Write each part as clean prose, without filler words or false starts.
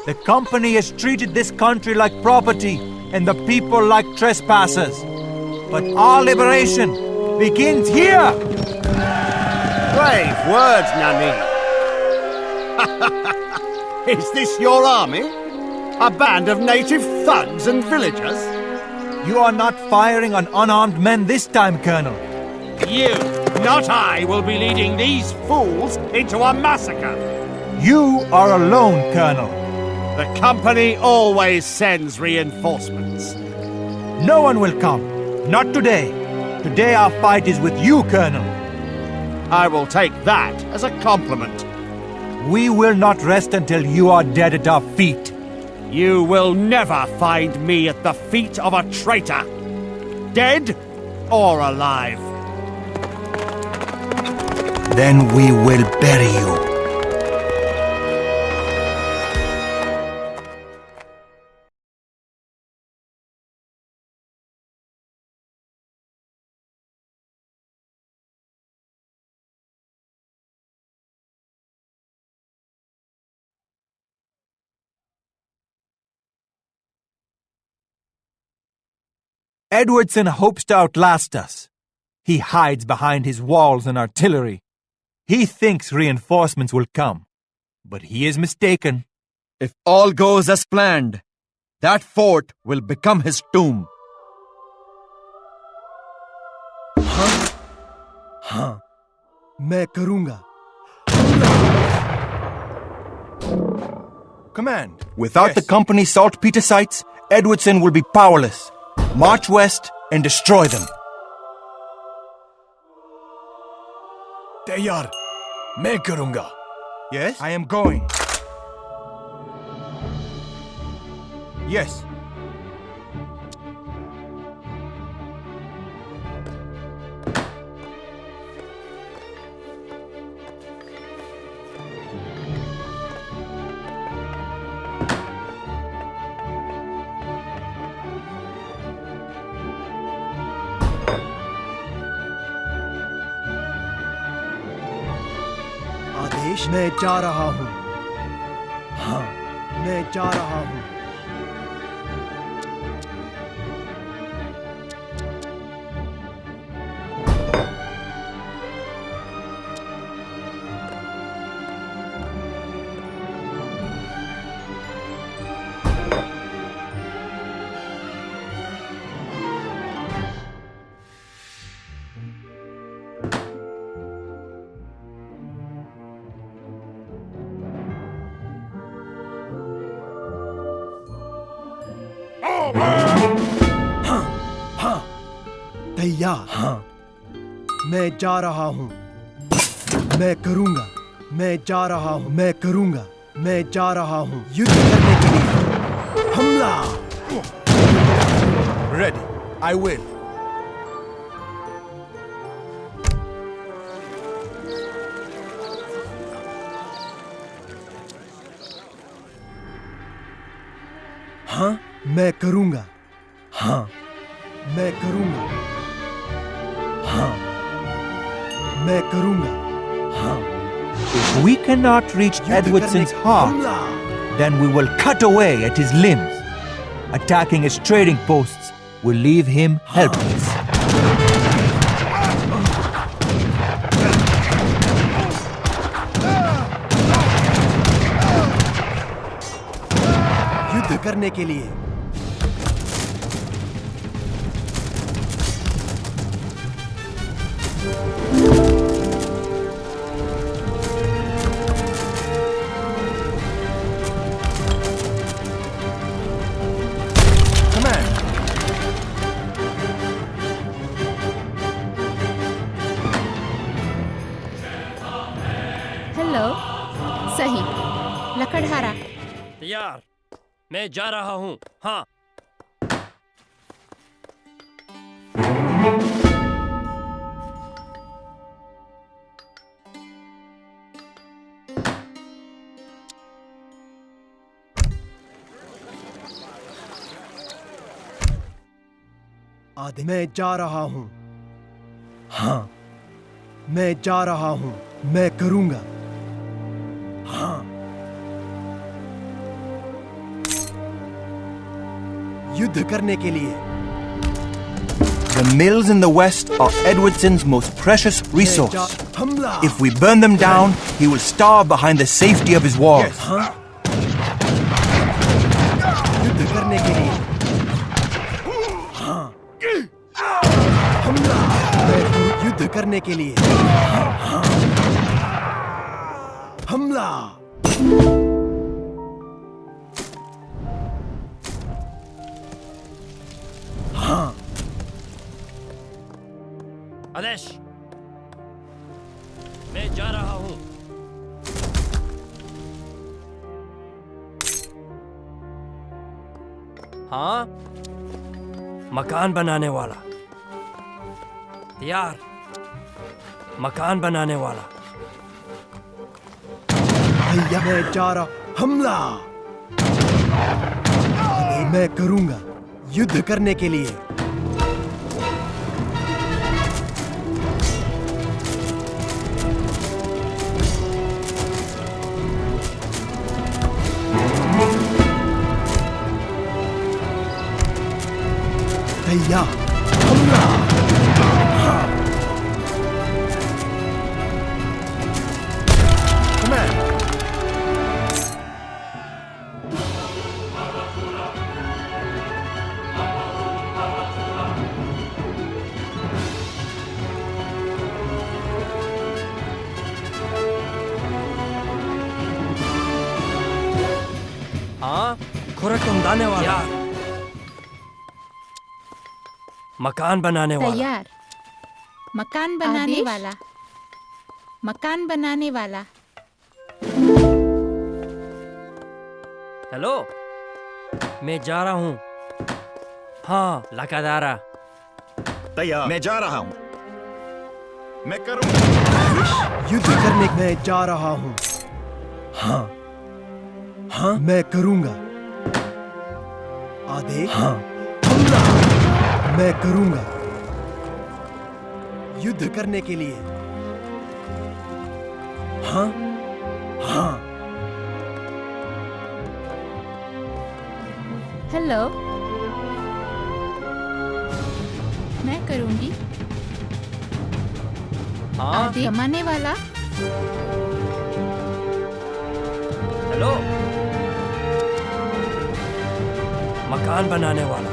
The company has treated this country like property and the people like trespassers. But our liberation begins here! Brave words, Nani. Is this your army? A band of native thugs and villagers? You are not firing on unarmed men this time, Colonel. You, not I, will be leading these fools into a massacre. You are alone, Colonel. The company always sends reinforcements. No one will come. Not today. Today our fight is with you, Colonel. I will take that as a compliment. We will not rest until you are dead at our feet. You will never find me at the feet of a traitor. Dead or alive. Then we will bury you. Edwardson hopes to outlast us. He hides behind his walls and artillery. He thinks reinforcements will come. But he is mistaken. If all goes as planned, that fort will become his tomb. हाँ, मैं करूँगा. Command. Without the company's saltpeter sites, Edwardson will be powerless. March west and destroy them. तैयार. मैं करूँगा. Yes? I am going. Yes. आदेश मैं जा रहा हूँ. हाँ, मैं जा रहा हूँ. तैयार. हाँ, मैं जा रहा हूँ. मैं करूँगा. मैं जा रहा हूँ. मैं करूँगा. मैं जा रहा हूँ. युद्ध करने के लिए. हमला. Ready. I will. हाँ, मैं करूँगा. हाँ, मैं करूँगा. हाँ, मैं करूँगा. हाँ. If we cannot reach Edwardson's heart, then we will cut away at his limbs. Attacking his trading posts will leave him helpless. युद्ध करने के लिए. हेलो. सही. लकड़हारा. तैयार. मैं जा रहा हूँ. हाँ. आदि मैं जा रहा हूँ. हाँ, मैं जा रहा हूँ. मैं करूँगा. हाँ, युद्ध करने के लिए The mills in the west are Edwardson's most precious resource. हमला If we burn them down, he will starve behind the safety of his walls. युद्ध करने के लिए हाँ हमला युद्ध करने के लिए हाँ हमला हाँ आदेश मैं जा रहा हूं हाँ मकान बनाने वाला तैयार मकान बनाने वाला भैया मैं जा रहा हमला मैं करूंगा युद्ध करने के लिए भैया हमला हाँ खुरक उमदाने वाला मकान बनाने वाला तैयार मकान बनाने आदेश? वाला मकान बनाने वाला हेलो मैं जा रहा हूँ हाँ लकादारा तैयार मैं जा रहा हूं मैं करूंगा युद्ध करने मैं जा रहा हूं हाँ हाँ मैं करूंगा आदेश हाँ हमला मैं करूंगा युद्ध करने के लिए हाँ हाँ हेलो मैं करूंगी हाँ आदि कमाने वाला हेलो मकान बनाने वाला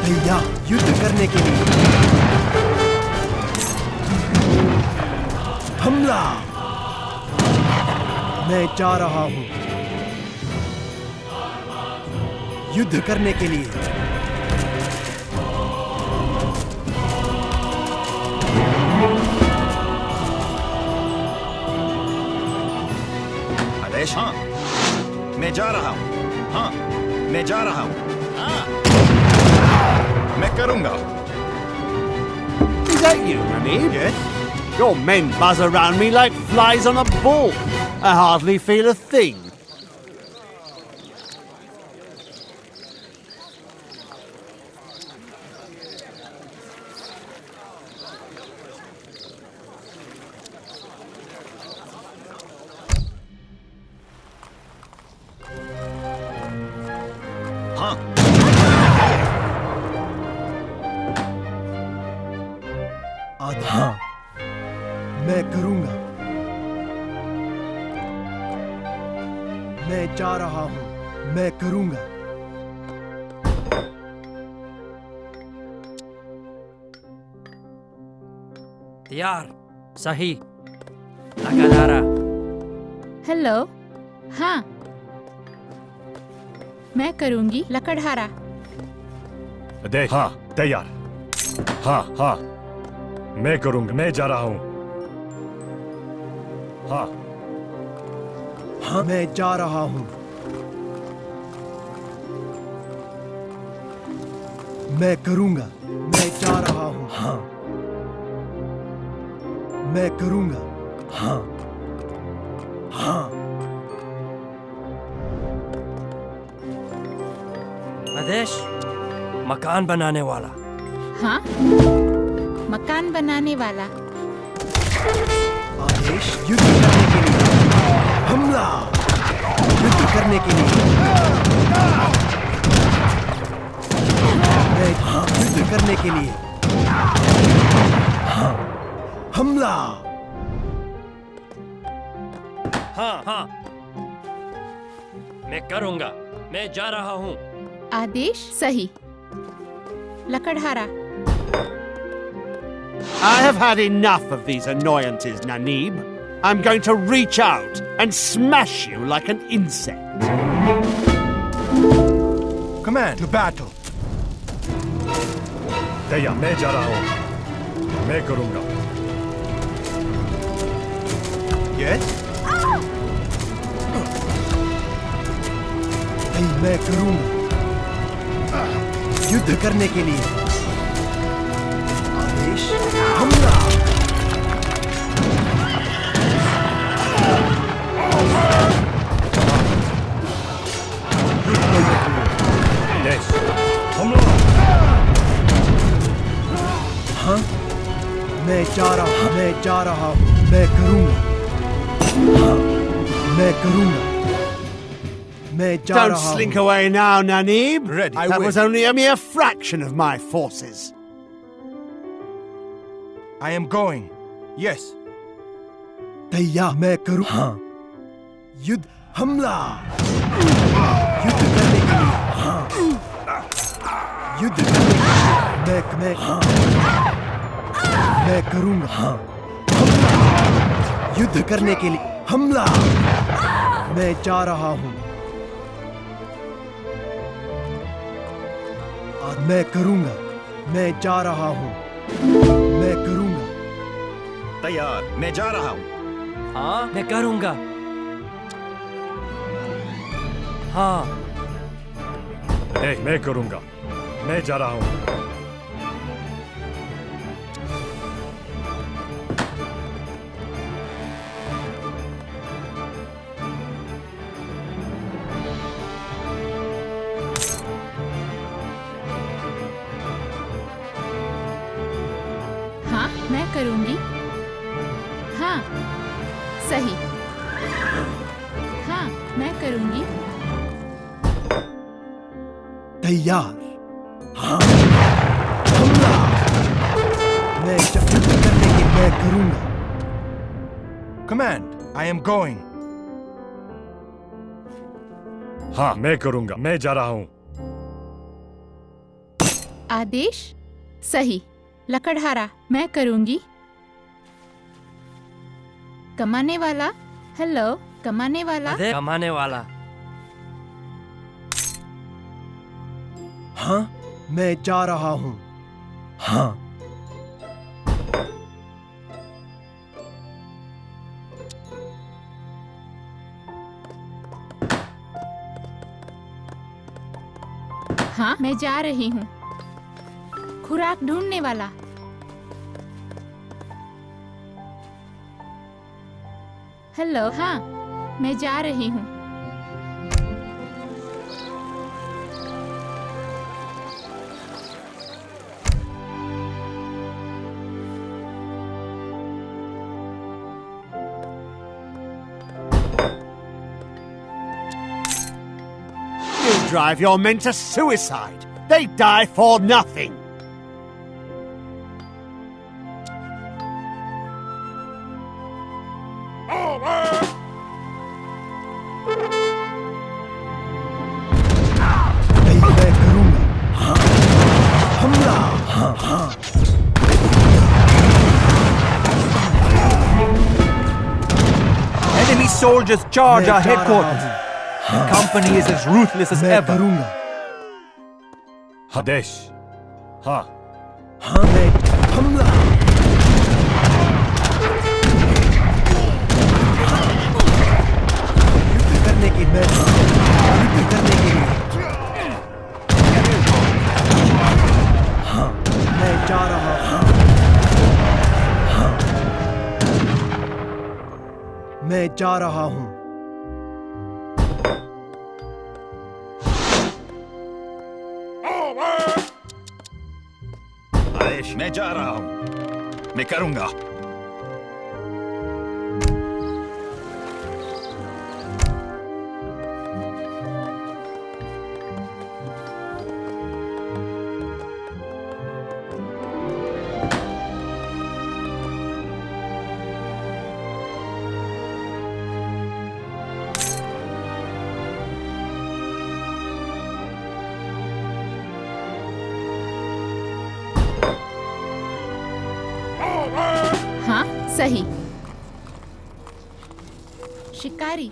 भैया युद्ध करने के लिए हमला मैं जा रहा हूं युद्ध करने के लिए आदेश हाँ मैं जा रहा हूं हाँ मैं जा रहा हूं हाँ मैं करूंगा Is that you, Ramid? Yes? Your men buzz around me like flies on a ball. I hardly feel a thing. हाँ आदि हाँ मैं करूंगा मैं जा रहा हूं मैं करूंगा तैयार सही लकादारा हेलो हाँ मैं करूंगी लकड़हारा आदेश हाँ तैयार हाँ हाँ मैं करूंगा मैं जा रहा हूं हाँ हाँ मैं जा रहा हूं मैं करूंगा मैं जा रहा हूं हाँ मैं करूंगा हाँ हाँ आदेश मकान बनाने वाला हाँ मकान बनाने वाला आदेश युद्ध करने के लिए हमला युद्ध करने के लिए मैं युद्ध करने के लिए हमला हाँ हाँ मैं करूंगा मैं जा रहा हूँ आदेश सही लकड़हारा I have had enough of these annoyances, Nanib. I'm going to reach out and smash you like an insect. Command to battle. तैयार मैं जा रहा हूँ मैं करूंगा Yes? नहीं मैं करूंगा युद्ध करने के लिए आदेश हमला यस हमला हाँ मैं जा रहा हूँ मैं करूंगा हाँ मैं करूंगा मैं जा Don't रहा slink हूँ away now, Nanib. Ready. I That will. was only a mere fraction of my forces. I am going. Yes. तैयार मैं करूँ हाँ युद्ध हमला युद्ध करने के लिए हाँ युद्ध करने के लिए मैं करूंगा हाँ हमला युद्ध करने के लिए हमला मैं जा रहा हूँ मैं करूंगा मैं जा रहा हूँ मैं करूंगा तैयार मैं जा रहा हूँ हाँ मैं करूंगा हाँ मैं करूंगा मैं जा रहा हूँ हाँ मैं करूंगी हाँ सही हाँ मैं करूंगी तैयार हाँ हमला मैं युद्ध करने के मैं करूंगा Command. I am going. हाँ मैं करूंगा मैं जा रहा हूँ आदेश सही लकड़हारा मैं करूंगी कमाने वाला हेलो कमाने वाला अरे कमाने वाला हाँ मैं जा रहा हूँ हाँ हाँ मैं जा रही हूँ खुराक ढूंढने वाला हेलो हाँ मैं जा रही हूँ You drive your men to suicide. They die for nothing. नहीं मैं करूंगा हाँ हमला हाँ हाँ Enemy soldiers charge मैं our जा रहा headquarters. हूँ। The company is as ruthless as मैं ever. करूंगा आदेश हाँ हाँ मैं हमला युद्ध करने की मैं युद्ध करने के लिए हाँ मैं जा रहा हूँ हाँ मैं जा रहा हूँ आदेश मैं जा रहा हूँ मैं करूंगा सही। शिकारी।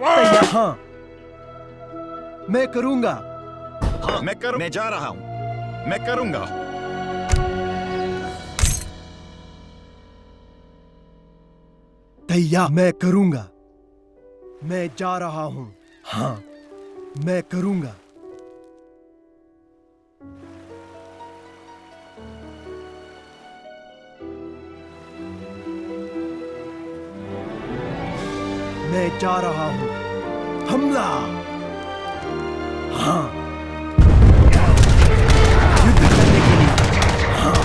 तैयार। हाँ, मैं करूंगा। हाँ, मैं जा रहा हूं। मैं करूंगा। तैयार। मैं करूंगा। मैं जा रहा हूं। हाँ, मैं करूंगा। मैं जा रहा हूं। हमला। हाँ, युद्ध करने के लिए। हाँ,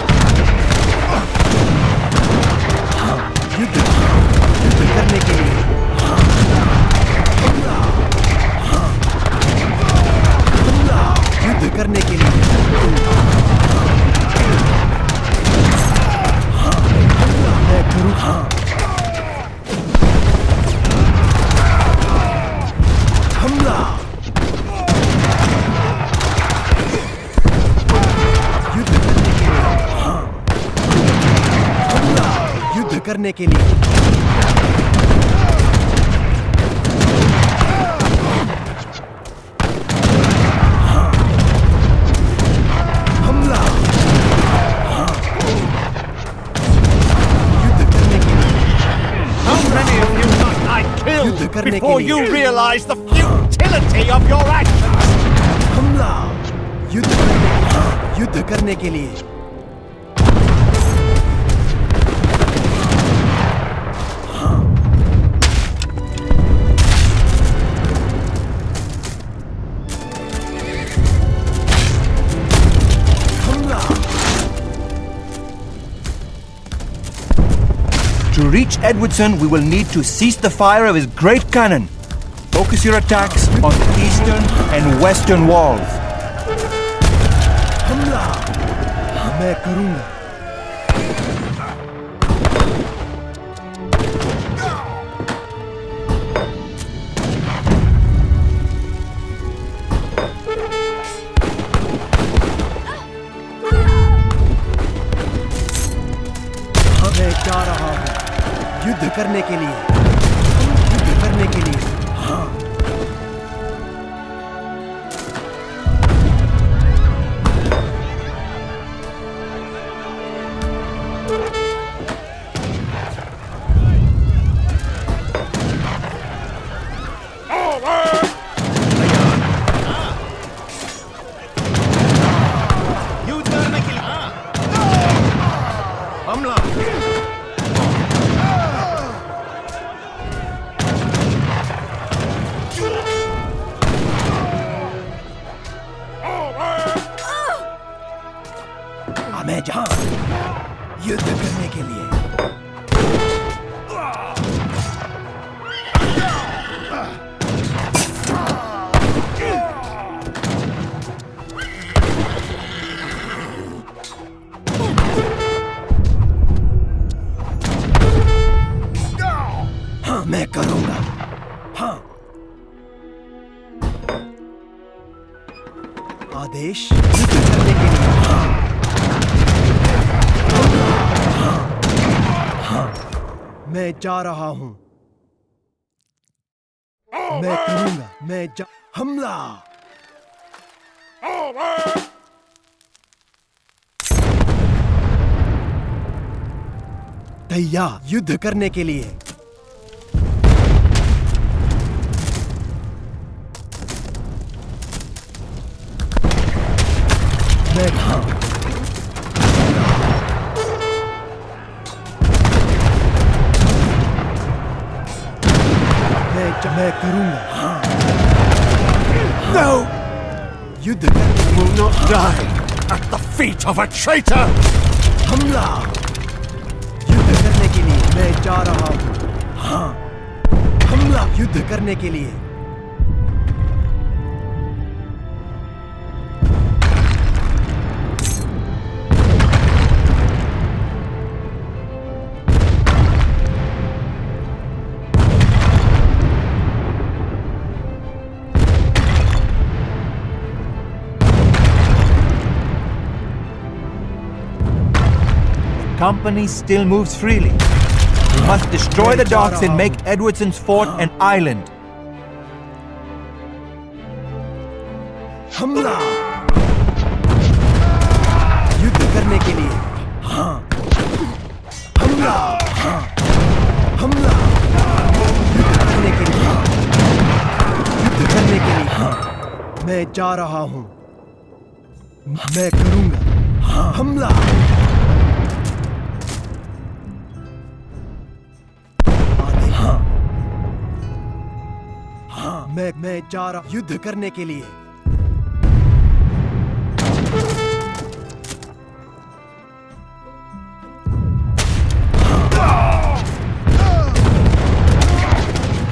हाँ, युद्ध करने के लिए। हाँ, हमला। हाँ, हमला। युद्ध करने के लिए। हाँ, हमला। मैं करूं। हाँ, हमला। युद्ध करने के लिए। हाँ, हमला। युद्ध करने के लिए। हाँ, हमला। हाँ, युद्ध करने के लिए। How many of you must I kill युद्ध करने के before लिए। you realize the futility of your actions? हमला। युद्ध करने के लिए। हाँ, युद्ध करने के लिए। हाँ, हमला। To reach Edwardson, we will need to cease the fire of his great cannon. Focus your attacks on the eastern and western walls. हमला। हाँ, मैं करूंगा। हाँ, मैं जा रहा हूं। युद्ध करने के लिए। युद्ध करने के लिए। हाँ, युद्ध करने के लिए। हाँ, हमला। हाँ, मैं जहां युद्ध करने के लिए। हाँ, मैं करूंगा। हाँ, आदेश। युद्ध करने के लिए। हाँ, हाँ, हाँ, मैं जा रहा हूं। मैं करूंगा। मैं जा। हमला। तैयार। युद्ध करने के लिए। मैं हाँ, मैं करूंगा। हाँ, No! युद्ध करने You will not die at the feet of a traitor! हमला। युद्ध करने के लिए। मैं जा रहा हूं। हाँ, हमला। युद्ध करने के लिए। company still moves freely. We must destroy the docks and make Edwardson's fort an island. हमला युद्ध करने के लिए हाँ हमला हाँ हमला युद्ध करने के लिए युद्ध करने के लिए हाँ मैं जा रहा हूं मैं करूंगा हाँ हमला आगे हाँ हाँ मैं जा रहा युद्ध करने के लिए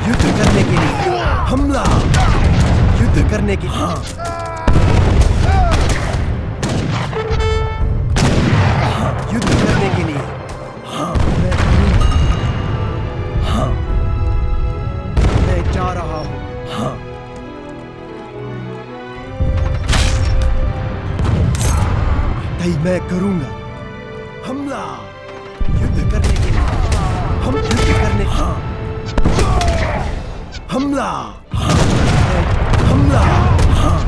युद्ध करने के लिए हमला युद्ध करने के हाँ युद्ध करने के लिए हाँ मैं हाँ मैं जा रहा हूँ हाँ नहीं मैं करूंगा हमला युद्ध करने के लिए हम युद्ध करने हाँ हमला हमला हाँ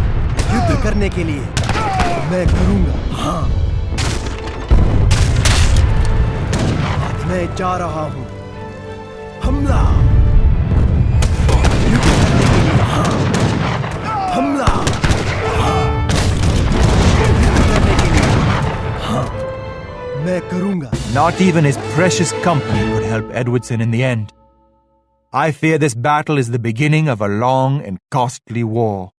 युद्ध करने के लिए मैं करूंगा हाँ मैं जा रहा हूं हमला युद्ध करने के लिए हाँ हमला हाँ युद्ध करने के लिए हाँ मैं करूंगा Not even his precious company could help Edwardson in the end. I fear this battle is the beginning of a long and costly war.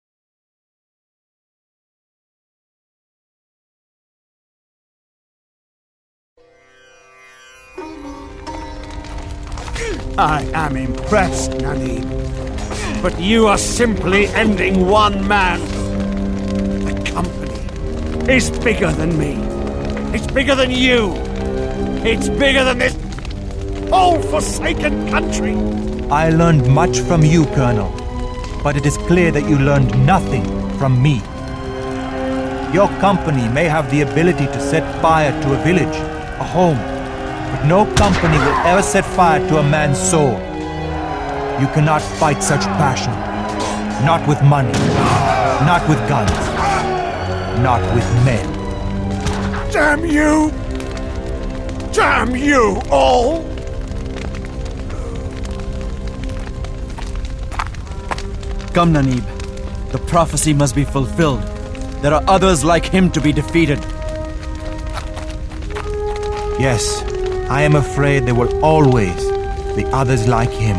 I am impressed, Nanib. But you are simply ending one man. The company is bigger than me. It's bigger than you. It's bigger than this whole forsaken country. I learned much from you, Colonel, but it is clear that you learned nothing from me. Your company may have the ability to set fire to a village, a home, but no company will ever set fire to a man's soul. You cannot fight such passion. Not with money, not with guns, not with men. Damn you! Damn you all! Come, Nanib. The prophecy must be fulfilled. There are others like him to be defeated. Yes, I am afraid there will always be others like him.